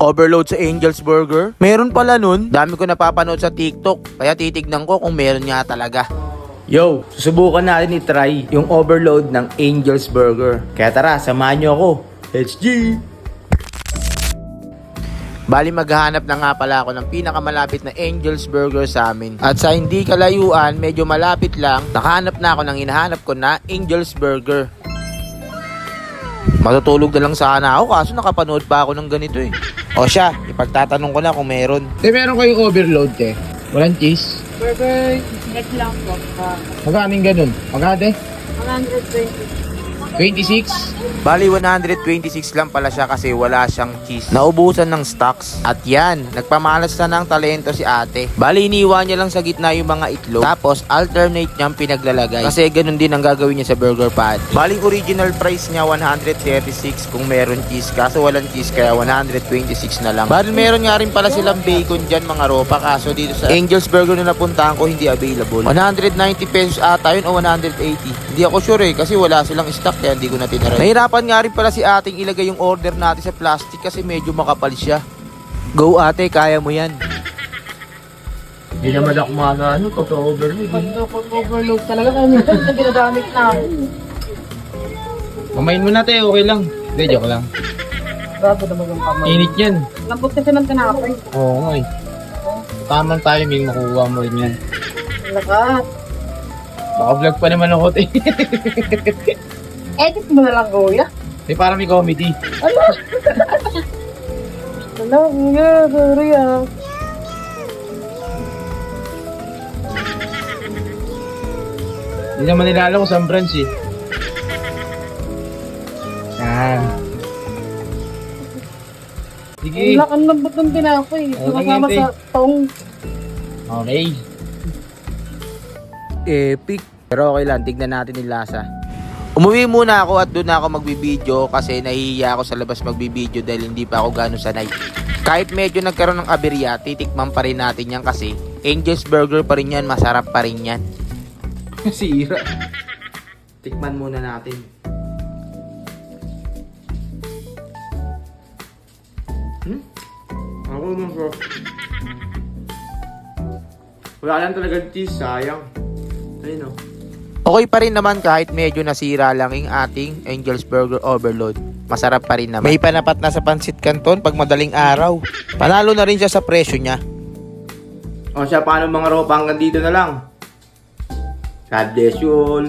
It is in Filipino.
Overload sa Angel's Burger? Meron pala nun. Dami ko napapanood sa TikTok. Kaya titignan ko kung meron nga talaga. Yo, susubukan natin i-try yung overload ng Angel's Burger. Kaya tara, samahan nyo ako. Let's G! Bali maghahanap na nga pala ako ng pinakamalapit na Angel's Burger sa amin. At sa hindi kalayuan, medyo malapit lang, nakahanap na ako ng hinahanap ko na Angel's Burger. Matutulog na lang sana ako kaso nakapanood pa ako ng ganito eh. O siya, ipagtatanong ko na kung meron. Meron kayong overload walang cheese. Burger, net lang po. Magkaming ganun? Magkade? 120. 26? Bali 126 lang pala siya kasi wala siyang cheese. Naubusan ng stocks. At yan, nagpamalas na ng talento si ate. Bali iniwan niya lang sa gitna yung mga itlog. Tapos alternate niyang pinaglalagay. Kasi ganun din ang gagawin niya sa burger pad. Bali original price niya 136 kung meron cheese. Kaso walang cheese kaya 126 na lang. Bali meron nga rin pala silang bacon dyan mga ropa. Kaso dito sa Angel's Burger na napuntahan ko hindi available. 190 pesos ata yun o 180. Hindi ako sure eh kasi wala silang stock kaya hindi ko na tinaray. Nahirapan nga rin pala si ating ilagay yung order natin sa plastic kasi medyo makapal siya. Go ate, kaya mo yan. Hindi naman ako ano pag overload. Pag overload talaga kami na ginagamit namin. Mamayin mo natin, okay lang. Hindi, joke lang. Grabe naman yung kamay. Init yan. Lambot kasi ng tinapay. Oo nga eh. Tamang timing, makuha mo rin yan. Lakat. Baka vlog pa naman ako eh. Edit mo na lang, kuya. May parang may comedy. Ala! Ala, kuya, sorry ah. Hindi naman nila alam kung saan branch eh. Yan. Sige. Ang lambot ng tinapay. Sumasama ate. sa tong. Okay. Epic. Pero okay lang, tignan natin yung lasa. Umuwi muna ako at doon na ako magbibideo kasi nahihiya ako sa labas magbibideo dahil hindi pa ako gano'ng sanay. Kahit medyo nagkaroon ng aberya, titikman pa rin natin yan kasi Angel's Burger pa rin yan, masarap pa rin yan. Sira. Tikman muna natin. Ako naman bro. Wala lang talaga cheese, sayang. Ayun o. Okay pa rin naman kahit medyo nasira lang yung ating Angel's Burger Overload. Masarap pa rin naman. May panapat na sa Pansit Canton pag madaling araw. Panalo na rin siya sa presyo niya. O siya, paano mga ropa hanggang dito na lang? God bless you all.